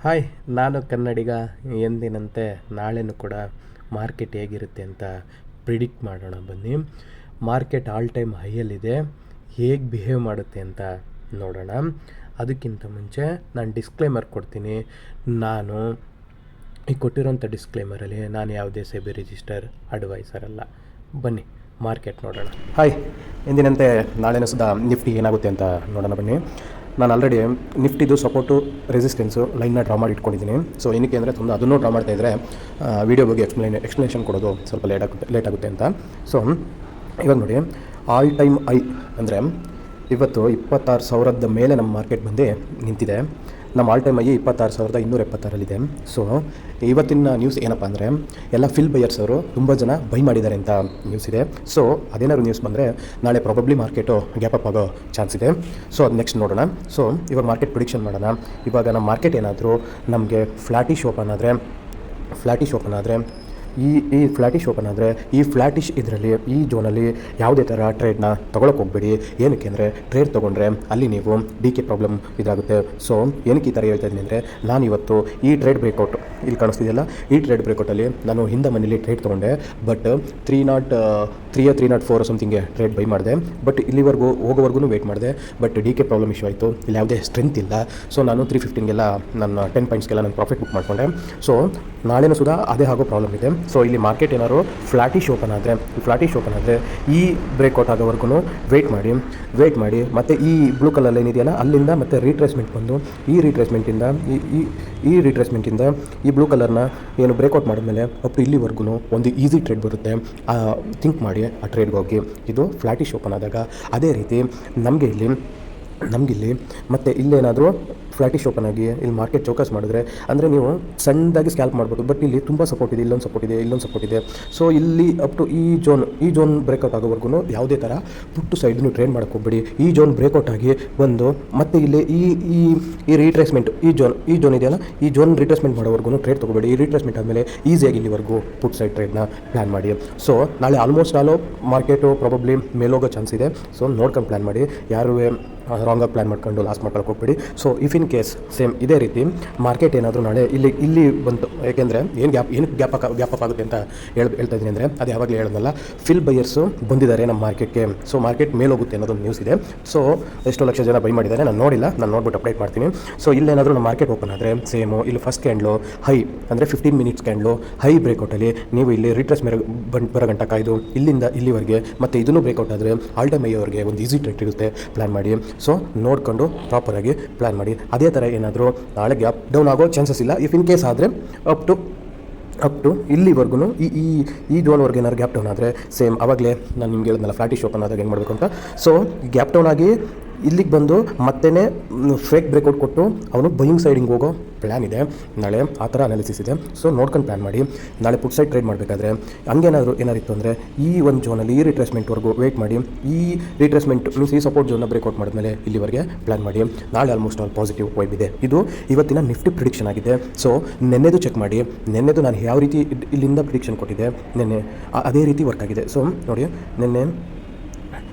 Hi, ನಾನು ಕನ್ನಡಿಗ. ಎಂದಿನಂತೆ ನಾಳೆನೂ ಕೂಡ ಮಾರ್ಕೆಟ್ ಹೇಗಿರುತ್ತೆ ಅಂತ ಪ್ರಿಡಿಕ್ಟ್ ಮಾಡೋಣ ಬನ್ನಿ. ಮಾರ್ಕೆಟ್ ಆಲ್ ಟೈಮ್ ಹೈಯಲ್ಲಿದೆ, ಹೇಗೆ ಬಿಹೇವ್ ಮಾಡುತ್ತೆ ಅಂತ ನೋಡೋಣ. ಅದಕ್ಕಿಂತ ಮುಂಚೆ ನಾನು ಡಿಸ್ಕ್ಲೇಮರ್ ಕೊಡ್ತೀನಿ. ನಾನು ಈ ಕೊಟ್ಟಿರೋಂಥ ಡಿಸ್ಕ್ಲೇಮರಲ್ಲಿ ನಾನು ಯಾವುದೇ ಸೆಬಿ ರಿಜಿಸ್ಟರ್ ಅಡ್ವೈಸರ್ ಅಲ್ಲ. ಬನ್ನಿ ಮಾರ್ಕೆಟ್ ನೋಡೋಣ. ಹಾಯ್, ಎಂದಿನಂತೆ ನಾಳೆನೂ ಸುಧಾ ನಿಫ್ಟಿ ಏನಾಗುತ್ತೆ ಅಂತ ನೋಡೋಣ ಬನ್ನಿ. ನಾನು ಆಲ್ರೆಡಿ ನಿಫ್ಟಿದು ಸಪೋರ್ಟು ರೆಸಿಸ್ಟೆನ್ಸು ಲೈನ್ನ ಡ್ರಾ ಮಾಡಿ ಇಟ್ಕೊಂಡಿದ್ದೀನಿ. ಸೊ ಏನಕ್ಕೆ ಅಂದರೆ ತುಂಬ ಅದನ್ನು ಡ್ರಾ ಮಾಡ್ತಾಯಿದ್ರೆ ವೀಡಿಯೋ ಬಗ್ಗೆ ಎಕ್ಸ್ಪ್ಲನೇಷನ್ ಕೊಡೋದು ಸ್ವಲ್ಪ ಲೇಟ್ ಆಗುತ್ತೆ ಅಂತ. ಸೊ ಇವಾಗ ನೋಡಿ, ಆಲ್ ಟೈಮ್ ಐ ಅಂದರೆ ಇವತ್ತು 26,000 ಮೇಲೆ ನಮ್ಮ ಮಾರ್ಕೆಟ್ ಬಂದು ನಿಂತಿದೆ. ನಮ್ಮ ಆಲ್ ಟೈಮ್ ಐ 26,276 ಸೊ ಇವತ್ತಿನ ನ್ಯೂಸ್ ಏನಪ್ಪ ಅಂದರೆ ಎಲ್ಲ ಫಿಲ್ ಬಯರ್ಸ್ ಅವರು ತುಂಬ ಜನ ಬೈ ಮಾಡಿದ್ದಾರೆ ಅಂತ ನ್ಯೂಸ್ ಇದೆ. ಸೊ ಅದೇನಾದ್ರು ನ್ಯೂಸ್ ಬಂದರೆ ನಾಳೆ ಪ್ರಾಬಬ್ಲಿ ಮಾರ್ಕೆಟು ಗ್ಯಾಪ್ ಅಪ್ ಆಗೋ ಚಾನ್ಸ್ ಇದೆ. ಸೊ ಅದು ನೆಕ್ಸ್ಟ್ ನೋಡೋಣ. ಸೊ ಇವಾಗ ಮಾರ್ಕೆಟ್ ಪ್ರಿಡಿಕ್ಷನ್ ಮಾಡೋಣ. ಇವಾಗ ನಮ್ಮ ಮಾರ್ಕೆಟ್ ಏನಾದರೂ ನಮಗೆ ಫ್ಲ್ಯಾಟಿಶ್ ಓಪನ್ ಆದರೆ ಈ ಫ್ಲ್ಯಾಟಿಶ್ ಓಪನ್ ಆದರೆ ಈ ಫ್ಲ್ಯಾಟಿಶ್ ಇದರಲ್ಲಿ ಈ ಝೋನಲ್ಲಿ ಯಾವುದೇ ಥರ ಟ್ರೇಡ್ನ ತೊಗೊಳಕ್ಕೆ ಹೋಗಬೇಡಿ. ಏನಕ್ಕೆ ಅಂದರೆ ಟ್ರೇಡ್ ತೊಗೊಂಡ್ರೆ ಅಲ್ಲಿ ನೀವು ಡಿ.ಕೆ ಪ್ರಾಬ್ಲಮ್ ಇದಾಗುತ್ತೆ. ಸೊ ಏನಕ್ಕೆ ಈ ಥರ ಹೇಳ್ತಾ ಇದ್ದೀನಿ ಅಂದರೆ, ನಾನು ಇವತ್ತು ಈ ಟ್ರೇಡ್ ಬ್ರೇಕೌಟ್ ಇಲ್ಲಿ ಕಾಣಿಸ್ತಿದೆಯಲ್ಲ, ಈ ಟ್ರೇಡ್ ಬ್ರೇಕೌಟಲ್ಲಿ ನಾನು ಹಿಂದೆ ಮನೇಲಿ ಟ್ರೇಡ್ ತೊಗೊಂಡೆ. ಬಟ್ 304 ಸಮಥಿಂಗ್ಗೆ ಟ್ರೇಡ್ ಬೈ ಮಾಡಿದೆ. ಬಟ್ ಇಲ್ಲಿವರೆಗೂ ಹೋಗೋವರೆಗೂ ವೆಯ್ಟ್ ಮಾಡಿದೆ. ಬಟ್ ಡಿ.ಕೆ ಪ್ರಾಬ್ಲಮ್ ಇಶ್ಯೂ ಆಯಿತು. ಇಲ್ಲಿ ಯಾವುದೇ ಸ್ಟ್ರೆಂತ್ ಇಲ್ಲ. ಸೊ ನಾನು 315ಗೆಲ್ಲ ನನ್ನ 10 ಪಾಯಿಂಟ್ಸ್ಗೆಲ್ಲ ನಾನು ಪ್ರಾಫಿಟ್ ಬುಕ್ ಮಾಡಿಕೊಂಡೆ. ಸೊ ನಾಳೆನೂ ಸುಧಾ ಅದೇ ಆಗೋ ಪ್ರಾಬ್ಲಮ್ ಇದೆ. ಸೊ ಇಲ್ಲಿ ಮಾರ್ಕೆಟ್ ಏನಾದ್ರು ಫ್ಲ್ಯಾಟಿಶ್ ಓಪನ್ ಆದರೆ ಈ ಬ್ರೇಕ್ಔಟ್ ಆಗೋವರೆಗೂ ವೆಯ್ಟ್ ಮಾಡಿ ಮತ್ತು ಈ ಬ್ಲೂ ಕಲರ್ ಏನಿದೆಯಲ್ಲ ಅಲ್ಲಿಂದ ಮತ್ತೆ ರೀಟ್ರೇಸ್ಮೆಂಟ್ ಬಂದು ಈ ರೀಟ್ರೇಸ್ಮೆಂಟಿಂದ ಈ ಬ್ಲೂ ಕಲರ್ನ ಏನು ಬ್ರೇಕ್ಔಟ್ ಮಾಡಿದ್ಮೇಲೆ ಅಪ್ ಇಲ್ಲಿವರೆಗೂ ಒಂದು ಈಸಿ ಟ್ರೇಡ್ ಬರುತ್ತೆ. ಥಿಂಕ್ ಮಾಡಿ ಆ ಟ್ರೇಡ್ಗೆ ಹೋಗಿ. ಇದು ಫ್ಲ್ಯಾಟಿಶ್ ಓಪನ್ ಆದಾಗ. ಅದೇ ರೀತಿ ನಮಗಿಲ್ಲಿ ಮತ್ತು ಇಲ್ಲೇನಾದರೂ ಫ್ಲ್ಯಾಟಿಶ್ ಓಪನ್ ಆಗಿ ಇಲ್ಲಿ ಮಾರ್ಕೆಟ್ ಚೌಕಸ್ ಮಾಡಿದ್ರೆ ಅಂದರೆ ನೀವು ಸಣ್ಣದಾಗಿ ಸ್ಕ್ಯಾಲ್ಪ್ ಮಾಡ್ಬೋದು. ಬಟ್ ಇಲ್ಲಿ ತುಂಬ ಸಪೋರ್ಟ್ ಇದೆ, ಇಲ್ಲೊಂದು ಸಪೋರ್ಟ್ ಇದೆ. ಸೊ ಇಲ್ಲಿ ಅಪ್ ಟು ಈ ಝೋನ್ ಬ್ರೇಕೌಟ್ ಆಗೋವರೆಗೂ ಯಾವುದೇ ಥರ ಪುಟ್ಟು ಸೈಡ್ ನೀವು ಟ್ರೇಡ್ ಮಾಡೋಕ್ಕೆ ಹೋಗ್ಬೇಡಿ. ಈ ಝೋನ್ ಬ್ರೇಕೌಟ್ ಆಗಿ ಬಂದು ಮತ್ತು ಇಲ್ಲಿ ಈ ರೀಟ್ರೇಸ್ಮೆಂಟ್ ಈ ಝೋನ್ ಇದೆಯಲ್ಲ, ಈ ಝೋನ್ ರೀಟ್ರೇಸ್ಮೆಂಟ್ ಮಾಡೋವರೆಗೂ ಟ್ರೇಡ್ ತೊಗೋಬೇಡಿ. ಈ ರೀಟ್ರೇಸ್ಮೆಂಟ್ ಆದಮೇಲೆ ಈಸಿಯಾಗಿ ಇಲ್ಲಿವರೆಗೂ ಪುಟ್ ಸೈಡ್ ಟ್ರೇಡ್ನ ಪ್ಲ್ಯಾನ್ ಮಾಡಿ. ಸೊ ನಾಳೆ ಆಲ್ಮೋಸ್ಟ್ ಮಾರ್ಕೆಟು ಪ್ರಾಬಬ್ಲಿ ಮೇಲೋಗೋ ಚಾನ್ಸ್ ಇದೆ. ಸೊ ನೋಡ್ಕೊಂಡು ಪ್ಲ್ಯಾನ್ ಮಾಡಿ. ಯಾರೂ ರಾಂಗಾಗಿ ಪ್ಲ್ಯಾನ್ ಮಾಡ್ಕೊಂಡು ಲಾಸ್ ಮಾಡ್ಕೊಳಕ್ಕೆ ಹೋಗ್ಬೇಡಿ. So if in case same ಇದೇ ರೀತಿ ಮಾರ್ಕೆಟ್ ಏನಾದರೂ ನಾಳೆ ಇಲ್ಲಿ ಬಂತು, ಏಕೆಂದರೆ ಏನಕ್ಕೆ ಗ್ಯಾಪ್ ಅಪ್ ಆಗುತ್ತೆ ಅಂತ ಹೇಳ್ತಾ ಇದ್ದೀನಿ ಅಂದರೆ, ಅದು ಯಾವಾಗಲೂ ಹೇಳೋದಲ್ಲ, ಫಿಲ್ ಬೈಯರ್ಸು ಬಂದಿದ್ದಾರೆ ನಮ್ಮ ಮಾರ್ಕೆಟ್ಗೆ. ಸೊ ಮಾರ್ಕೆಟ್ ಮೇಲೋಗುತ್ತೆ ಅನ್ನೋದೊಂದು ನ್ಯೂಸ್ ಇದೆ. ಸೊ ಎಷ್ಟೋ ಲಕ್ಷ ಜನ ಬೈ ಮಾಡಿದ್ದಾರೆ, ನಾನು ನೋಡಿಲ್ಲ, ನಾನು ನೋಡ್ಬಿಟ್ಟು ಅಪ್ಡೇಟ್ ಮಾಡ್ತೀನಿ. ಸೊ ಇಲ್ಲೇನಾದರೂ ನಮ್ಮ ಮಾರ್ಕೆಟ್ ಓಪನ್ ಆದರೆ ಸೇಮು ಇಲ್ಲಿ ಫಸ್ಟ್ ಕ್ಯಾಂಡ್ಲು ಹೈ ಅಂದರೆ 15 ಮಿನಿಟ್ಸ್ ಕ್ಯಾಂಡ್ಲು ಹೈ ಬ್ರೇಕೌಟಲ್ಲಿ ನೀವು ಇಲ್ಲಿ ರಿಟ್ರೆಸ್ ಮೇಲೆ ಬರೋ ಗಂಟ ಕಾಯ್ದು ಇಲ್ಲಿಂದ ಇಲ್ಲಿವರೆಗೆ ಮತ್ತು ಇದನ್ನು ಬ್ರೇಕೌಟ್ ಆದರೆ ಆಲ್ ಟೈಮ್ ಐವರೆಗೆ ಒಂದು ಈಸಿ ಟ್ರೇಡ್ ಇರುತ್ತೆ. ಪ್ಲ್ಯಾನ್ ಮಾಡಿ. ಸೊ ನೋಡಿಕೊಂಡು ಪ್ರಾಪರಾಗಿ ಪ್ಲ್ಯಾನ್ ಮಾಡಿ. ಅದೇ ಥರ ಏನಾದರೂ ನಾಳೆ ಗ್ಯಾಪ್ ಡೌನ್ ಆಗೋ ಚಾನ್ಸಸ್ ಇಲ್ಲ. ಇಫ್ ಇನ್ ಕೇಸ್ ಆದರೆ ಅಪ್ ಟು ಇಲ್ಲಿವರೆಗೂ ಈ ಝೋನ್ವರೆಗೆ ಏನಾದ್ರು ಗ್ಯಾಪ್ ಡೌನ್ ಆದರೆ ಸೇಮ್ ಆವಾಗಲೇ ನಾನು ನಿಮ್ಗೆ ಹೇಳಿದ್ನಲ್ಲ ಫ್ಲ್ಯಾಟಿಶ್ ಓಪನ್ ಆದಾಗ ಏನು ಮಾಡಬೇಕು ಅಂತ. ಸೊ ಗ್ಯಾಪ್ ಡೌನ್ ಆಗಿ ಇಲ್ಲಿಗೆ ಬಂದು ಮತ್ತೆ ಫೇಕ್ ಬ್ರೇಕೌಟ್ ಕೊಟ್ಟು ಅವನು ಬೈಯಿಂಗ್ ಸೈಡಿಂಗ್ ಹೋಗೋ ಪ್ಲ್ಯಾನ್ ಇದೆ ನಾಳೆ. ಆ ಥರ ಅನಾಲಿಸಿಸ್ ಇದೆ. ಸೊ ನೋಡ್ಕೊಂಡು ಪ್ಲ್ಯಾನ್ ಮಾಡಿ. ನಾಳೆ ಪುಟ್ ಸೈಡ್ ಟ್ರೇಡ್ ಮಾಡಬೇಕಾದ್ರೆ ಏನಾರಿತ್ತು ಅಂದರೆ ಈ ಒಂದು ಝೋನಲ್ಲಿ ಈ ರಿಟ್ರೇಸ್ಮೆಂಟ್ವರೆಗೂ ವೆಯ್ಟ್ ಮಾಡಿ. ಈ ರಿಟ್ರೇಸ್ಮೆಂಟ್ ಮೀನ್ಸ್ ಈ ಸಪೋರ್ಟ್ ಝೋನ್ನ ಬ್ರೇಕೌಟ್ ಮಾಡಿದ್ಮೇಲೆ ಇಲ್ಲಿವರೆಗೆ ಪ್ಲ್ಯಾನ್ ಮಾಡಿ. ನಾಳೆ ಆಲ್ಮೋಸ್ಟ್ ಆಲ್ ಪಾಸಿಟಿವ್ ವೈಬ್ ಇದೆ. ಇದು ಇವತ್ತಿನ ನಿಫ್ಟಿ ಪ್ರಿಡಿಕ್ಷನ್ ಆಗಿದೆ. ಸೊ ನೆನ್ನೆದು ಚೆಕ್ ಮಾಡಿ. ನೆನ್ನೆದು ನಾನು ಯಾವ ರೀತಿ ಇಲ್ಲಿಂದ ಪ್ರಿಡಿಕ್ಷನ್ ಕೊಟ್ಟಿದ್ದೆ ನೆನ್ನೆ ಅದೇ ರೀತಿ ವರ್ಕ್ ಆಗಿದೆ. ಸೊ ನೋಡಿ, ನೆನ್ನೆ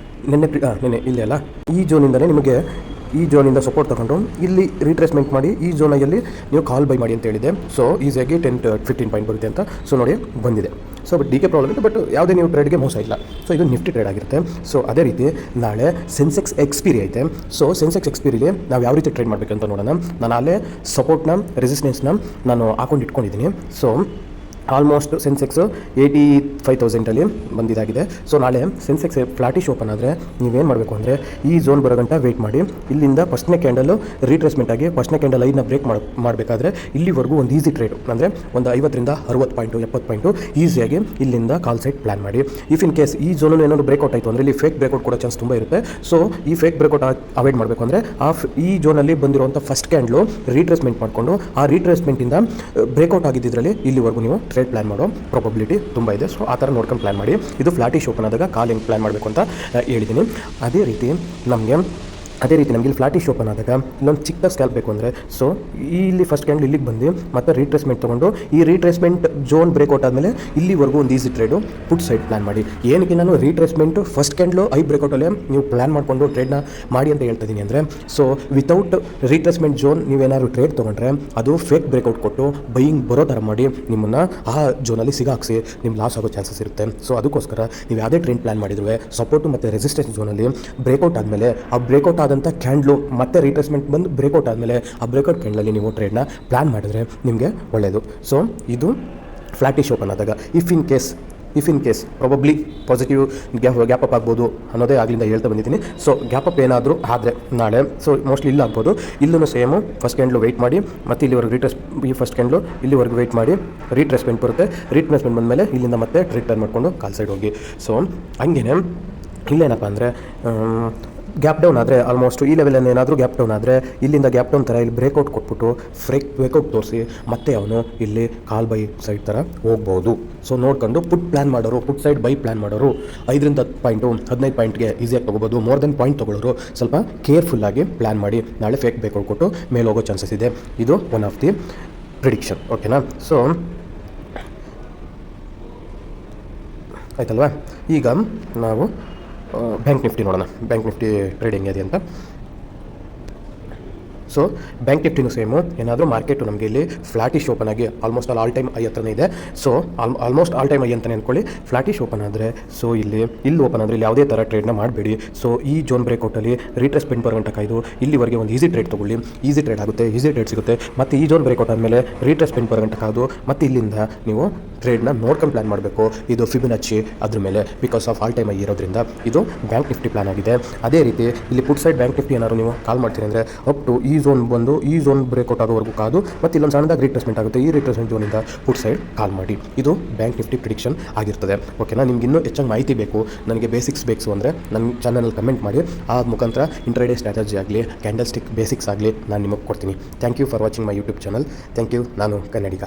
ಇಲ್ಲೇ ಅಲ್ಲ, ಈ ಝೋನಿಂದಲೇ ನಿಮಗೆ ಈ ಝೋನಿಂದ ಸಪೋರ್ಟ್ ತೊಗೊಂಡು ಇಲ್ಲಿ ರೀಟ್ರೇಸ್ಮೆಂಟ್ ಮಾಡಿ ಈ ಝೋನಲ್ಲಿ ನೀವು ಕಾಲ್ ಬೈ ಮಾಡಿ ಅಂತ ಹೇಳಿದೆ. ಸೊ ಈಸಿಯಾಗಿ 10-15 ಪಾಯಿಂಟ್ ಬರುತ್ತೆ ಅಂತ. ಸೊ ನೋಡಿ ಬಂದಿದೆ. ಸೊ ಬಟ್ ಡಿ.ಕೆ ಪ್ರಾಬ್ಲಮ್ ಇದೆ, ಬಟ್ ಯಾವುದೇ ನೀವು ಟ್ರೇಡ್ಗೆ ಮೋಸ ಇಲ್ಲ. ಸೊ ಇದು ನಿಫ್ಟಿ ಟ್ರೇಡ್ ಆಗಿರುತ್ತೆ. ಸೊ ಅದೇ ರೀತಿ ನಾಳೆ ಸೆನ್ಸೆಕ್ಸ್ ಎಕ್ಸ್ಪೀರಿ ಐತೆ. ಸೊ ಸೆನ್ಸೆಕ್ಸ್ ಎಕ್ಸ್ಪೀರಿಗೆ ನಾವು ಯಾವ ರೀತಿ ಟ್ರೇಡ್ ಮಾಡಬೇಕಂತ ನೋಡೋಣ. ನಾನು ಅಲ್ಲೇ ಸಪೋರ್ಟ್ನ ರೆಸಿಸ್ಟೆನ್ಸ್ನ ನಾನು ಹಾಕೊಂಡು ಇಟ್ಕೊಂಡಿದ್ದೀನಿ. So almost Sensex 85,000 ಬಂದಿದ್ದಾಗಿದೆ. ಸೊ ನಾಳೆ ಸೆನ್ಸೆಕ್ಸ್ ಫ್ಲ್ಯಾಟಿಶ್ ಓಪನ್ ಆದರೆ ನೀವೇನು ಮಾಡಬೇಕು ಅಂದರೆ ಈ ಝೋನ್ ಬರೋ ಗಂಟ ವೆಯ್ಟ್ ಮಾಡಿ. ಇಲ್ಲಿಂದ ಫಸ್ಟ್ನೇ ಕ್ಯಾಂಡಲು ರೀಟ್ರೇಸ್ಮೆಂಟ್ ಆಗಿ ಫಸ್ಟ್ನೇ ಕ್ಯಾಂಡಲ್ ಐದನ್ನ ಬ್ರೇಕ್ ಮಾಡಬೇಕಾದ್ರೆ ಇಲ್ಲಿವರೆಗೂ ಒಂದು ಈಸಿ ಟ್ರೇಡು ಅಂದರೆ ಒಂದು 50ರಿಂದ 60 ಪಾಯಿಂಟು 70 ಪಾಯಿಂಟು ಈಸಿಯಾಗಿ ಇಲ್ಲಿಂದ ಕಾಲ್ ಸೈಡ್ ಪ್ಲ್ಯಾನ್ ಮಾಡಿ. ಇಫ್ ಇನ್ ಕೇಸ್ ಈ ಝೋನಲ್ಲಿ ಏನಾದರೂ ಬ್ರೇಕೌಟ್ ಆಯಿತು ಅಂದರೆ ಇಲ್ಲಿ ಫೇಕ್ ಬ್ರೇಕೌಟ್ ಕೊಡೋ ಚಾನ್ಸ್ ತುಂಬ ಇರುತ್ತೆ. ಸೊ ಈ ಫೇಕ್ ಬ್ರೇಕೌಟ್ ಅವಾಯ್ಡ್ ಮಾಡಬೇಕು ಅಂದರೆ ಈ ಝೋನಲ್ಲಿ ಬಂದಿರುವಂಥ ಫಸ್ಟ್ ಕ್ಯಾಂಡ್ಲು ರೀಟ್ರೇಸ್ಮೆಂಟ್ ಮಾಡಿಕೊಂಡು ಆ ರೀಟ್ರೇಸ್ಮೆಂಟಿಂದ ಬ್ರೇಕೌಟ್ ಆಗಿದ್ದರಲ್ಲಿ ಇಲ್ಲಿವರೆಗೂ ನೀವು ಟ್ರೇಡ್ ಪ್ಲ್ಯಾನ್ ಮಾಡೋ ಪ್ರಾಬಬಿಲಿಟಿ ತುಂಬ ಇದೆ. ಸೊ ಆ ಥರ ನೋಡ್ಕೊಂಡು ಪ್ಲ್ಯಾನ್ ಮಾಡಿ. ಇದು ಫ್ಲ್ಯಾಟಿಶ್ ಓಪನ್ ಆದಾಗ ಕಾಲ್ ಹೆಂಗೆ ಪ್ಲ್ಯಾನ್ ಮಾಡಬೇಕು ಅಂತ ಹೇಳಿದ್ದೀನಿ. ಅದೇ ರೀತಿ ನಮಗೆ ಅದೇ ರೀತಿ ನಮಗೆ ಇಲ್ಲಿ ಫ್ಲಾಟಿಶ್ ಓಪನ್ ಆದಾಗ ಇಲ್ಲೊಂದು ಚಿಕ್ಕ ಸ್ಕ್ಯಾಲ್ಪ್ ಬೇಕು ಅಂದರೆ ಸೊ ಇಲ್ಲಿ ಫಸ್ಟ್ ಕ್ಯಾಂಡಲ್ ಇಲ್ಲಿಗೆ ಬಂದು ಮತ್ತೆ ರೀಟ್ರೇಸ್ಮೆಂಟ್ ತೊಗೊಂಡು ಈ ರೀಟ್ರೇಸ್ಮೆಂಟ್ ಝೋನ್ ಬ್ರೇಕ್ಔಟ್ ಆದಮೇಲೆ ಇಲ್ಲಿವರೆಗೂ ಒಂದು easy trade put side plan ಮಾಡಿ. ಏನಕ್ಕೆ ನಾನು ರೀಟ್ರೇಸ್ಮೆಂಟು ಫಸ್ಟ್ ಕ್ಯಾಂಡಲು ಐ ಬ್ರೇಕ್ಔಟಲ್ಲೇ ನೀವು ಪ್ಲಾನ್ ಮಾಡಿಕೊಂಡು ಟ್ರೇಡ್ನ ಮಾಡಿ ಅಂತ ಹೇಳ್ತಾ ಇದ್ದೀನಿ ಅಂದರೆ, ಸೊ ವಿತೌಟ್ ರೀಟ್ರೇಸ್ಮೆಂಟ್ ಝೋನ್ ನೀವೇನಾದ್ರು ಟ್ರೇಡ್ ತೊಗೊಂಡ್ರೆ ಅದು ಫೇಕ್ ಬ್ರೇಕ್ಔಟ್ ಕೊಟ್ಟು ಬೈಯಿಂಗ್ ಬರೋ ಥರ ಮಾಡಿ ನಿಮ್ಮನ್ನು ಆ ಝೋನಲ್ಲಿ ಸಿಗಾಕ್ಸಿ ನಿಮ್ಮ ಲಾಸ್ ಆಗೋ ಚಾನ್ಸಸ್ ಇರುತ್ತೆ. ಸೊ ಅದಕ್ಕೋಸ್ಕರ ನೀವು ಯಾವುದೇ ಟ್ರೇಡ್ ಪ್ಲಾನ್ ಮಾಡಿದ್ರೆ ಸಪೋರ್ಟು ಮತ್ತು ರೆಸಿಸ್ಟೆನ್ಸ್ ಝೋನಲ್ಲಿ ಬ್ರೇಕ್ಔಟ್ ಆದಮೇಲೆ ಆ ಬ್ರೇಕ್ಔಟ್ ಆದಂಥ ಕ್ಯಾಂಡ್ಲು ಮತ್ತೆ ರೀಟ್ರೇಸ್ಮೆಂಟ್ ಬಂದು ಬ್ರೇಕ್ಔಟ್ ಆದಮೇಲೆ ಆ ಬ್ರೇಕ್ಔಟ್ ಕ್ಯಾಂಡಲಲ್ಲಿ ನೀವು ಟ್ರೇಡ್ನ ಪ್ಲಾನ್ ಮಾಡಿದ್ರೆ ನಿಮಗೆ ಒಳ್ಳೆಯದು. ಸೊ ಇದು ಫ್ಲಾಟಿಶ್ ಓಪನ್ ಆದಾಗ if in case probably positive gap up ಆಗ್ಬೋದು ಅನ್ನೋದೇ ಆಗಲಿಂದ ಹೇಳ್ತಾ ಬಂದಿದ್ದೀನಿ. ಸೊ ಗ್ಯಾಪ್ ಅಪ್ ಏನಾದರೂ ಆದರೆ ನಾಳೆ ಸೊ ಮೋಸ್ಟ್ಲಿ ಇಲ್ಲ ಆಗ್ಬೋದು. ಇಲ್ಲೂ ಸೇಮು ಫಸ್ಟ್ ಕ್ಯಾಂಡ್ಲು ವೆಯ್ಟ್ ಮಾಡಿ ಮತ್ತು ಇಲ್ಲಿವರೆಗೆ ಈ ಫಸ್ಟ್ ಕ್ಯಾಂಡ್ಲು ಇಲ್ಲಿವರೆಗೂ ವೆಯ್ಟ್ ಮಾಡಿ ರೀಟ್ರೇಸ್ಮೆಂಟ್ ಬರುತ್ತೆ. ರೀಟ್ರೇಸ್ಮೆಂಟ್ ಬಂದಮೇಲೆ ಇಲ್ಲಿಂದ ಮತ್ತೆ ರಿಟರ್ನ್ ಮಾಡಿಕೊಂಡು ಕಾಲ್ ಸೈಡ್ ಹೋಗಿ. ಸೊ ಹಂಗೇನೆ ಇಲ್ಲೇನಪ್ಪ ಅಂದರೆ ಗ್ಯಾಪ್ ಡೌನ್ ಆದರೆ ಆಲ್ಮೋಸ್ಟ್ ಈ ಲೆವೆಲಲ್ಲಿ ಏನಾದರೂ ಗ್ಯಾಪ್ ಡೌನ್ ಆದರೆ ಇಲ್ಲಿಂದ ಗ್ಯಾಪ್ ಡೌನ್ ಥರ ಇಲ್ಲಿ ಬ್ರೇಕ್ಔಟ್ ಕೊಟ್ಬಿಟ್ಟು ಬ್ರೇಕ್ಔಟ್ ತೋರಿಸಿ ಮತ್ತೆ ಅವನು ಇಲ್ಲಿ ಕಾಲ್ ಬೈ ಸೈಡ್ ಥರ ಹೋಗ್ಬೋದು. ಸೊ ನೋಡ್ಕೊಂಡು ಪುಟ್ ಪ್ಲಾನ್ ಮಾಡೋರು, ಪುಟ್ ಸೈಡ್ ಬೈ ಪ್ಲಾನ್ ಮಾಡೋರು 5ರಿಂದ 10 ಪಾಯಿಂಟು 15 ಪಾಯಿಂಟ್ಗೆ ಈಸಿಯಾಗಿ ತೊಗೋಬೋದು. ಮೋರ್ ದೆನ್ ಪಾಯಿಂಟ್ ತೊಗೊಳ್ಳೋರು ಸ್ವಲ್ಪ ಕೇರ್ಫುಲ್ಲಾಗಿ ಪ್ಲಾನ್ ಮಾಡಿ ನಾಳೆ ಫೇಕ್ ಬ್ರೇಕ್ಔಟ್ ಕೊಟ್ಟು ಮೇಲೆ ಹೋಗೋ ಚಾನ್ಸಸ್ ಇದೆ. ಇದು ಒನ್ ಆಫ್ ದಿ ಪ್ರಿಡಿಕ್ಷನ್. ಓಕೆನಾ? ಸೊ ಆಯ್ತಲ್ವಾ? ಈಗ ನಾವು ಬ್ಯಾಂಕ್ ನಿಫ್ಟಿ ನೋಡೋಣ. ಬ್ಯಾಂಕ್ ನಿಫ್ಟಿ ಟ್ರೇಡಿಂಗ್ ಇದೆ ಅಂತ. ಸೊ ಬ್ಯಾಂಕ್ ನಿಫ್ಟಿನೂ ಸೇಮು ಏನಾದರೂ ಮಾರ್ಕೆಟು ನಮಗೆ ಇಲ್ಲಿ ಫ್ಲಾಟಿಶ್ ಓಪನ್ ಆಗಿ ಆಲ್ಮೋಸ್ಟ್ ಆಲ್ ಟೈಮ್ ಐ ಹತ್ರನೇ ಇದೆ. So almost all time I ಅಂತಲೇ ಅಂದ್ಕೊಳ್ಳಿ. ಫ್ಲಾಟಿಶ್ ಓಪನ್ ಆದರೆ ಸೊ ಇಲ್ಲಿ ಓಪನ್ ಆದರೆ ಇಲ್ಲಿ ಯಾವುದೇ ಥರ ಟ್ರೇಡ್ನ ಮಾಡಬೇಡಿ. ಸೊ ಈ ಝೋನ್ ಬ್ರೇಕ್ಔಟಲ್ಲಿ ರೀಟ್ರೇಸ್ಮೆಂಟ್ ಬರುವಂಥ ಕಾಯ್ದು ಇಲ್ಲಿವರೆಗೆ ಒಂದು ಈಸಿ ಟ್ರೇಡ್ ತೊಗೊಳ್ಳಿ. ಈಸಿ ಟ್ರೇಡ್ ಆಗುತ್ತೆ, ಈಸಿ ಟ್ರೇಡ್ ಸಿಗುತ್ತೆ. ಮತ್ತು ಈ ಝೋನ್ ಬ್ರೇಕ್ಔಟ್ ಆದಮೇಲೆ ರೀಟ್ರೇಸ್ಮೆಂಟ್ ಬರುವಂಥ ಕಾಯ್ದು ಮತ್ತು ಇಲ್ಲಿಂದ ನೀವು ಟ್ರೇಡ್ನ ನೋಡ್ಕೊಂಡು ಪ್ಲಾನ್ ಮಾಡಬೇಕು. ಇದು ಫಿಬೊನಾಚಿ ಅದ್ರ ಮೇಲೆ because of all time I ಇರೋದ್ರಿಂದ ಇದು ಬ್ಯಾಂಕ್ ನಿಫ್ಟಿ ಪ್ಲಾನ್ ಆಗಿದೆ. ಅದೇ ರೀತಿ ಇಲ್ಲಿ ಪುಟ್ ಸೈಡ್ ಬ್ಯಾಂಕ್ ನಿಫ್ಟಿ ಏನಾದ್ರು ನೀವು ಕಾಲ್ ಮಾಡ್ತೀರಿ ಅಂದರೆ ಅಪ್ ಟು ಈ ಝೋನ್ ಬಂದು ಈ ಝೋನ್ ಬ್ರೇಕ್ಔಟ್ ಆಗೋವರೆಗೂ ಕಾದು ಮತ್ತು ಇಲ್ಲೊಂದು ಸಣ್ಣದಾಗಿ ರೀಟ್ರೇಸ್ಮೆಂಟ್ ಆಗುತ್ತೆ. ಈ ರೀಟ್ರೇಸ್ಮೆಂಟ್ ಝೋನಿಂದ ಪುಟ್ ಸೈಡ್ ಕಾಲ್ ಮಾಡಿ. ಇದು ಬ್ಯಾಂಕ್ ನಿಫ್ಟಿ ಪ್ರಿಡಿಕ್ಷನ್ ಆಗಿರ್ತದೆ. ಓಕೆನಾ? ನಿಮ್ಗೆ ಇನ್ನೂ ಹೆಚ್ಚಾಗಿ ಮಾಹಿತಿ ಬೇಕು, ನನಗೆ ಬೇಸಿಕ್ಸ್ ಬೇಕು ಅಂದರೆ ನನ್ನ ಚಾನಲಲ್ಲಿ ಕಮೆಂಟ್ ಮಾಡಿ. ಆ ಮುಖಾಂತರ ಇಂಟ್ರಾಡೇ ಸ್ಟ್ರಾಟಜಿ ಆಗಲಿ ಕ್ಯಾಂಡಲ್ ಸ್ಟಿಕ್ ಬೇಸಿಕ್ಸ್ ಆಗಲಿ ನಾನು ನಿಮಗೆ ಕೊಡ್ತೀನಿ. Thank you for watching my YouTube channel. Thank you. ನಾನು ಕನ್ನಡಿಗ.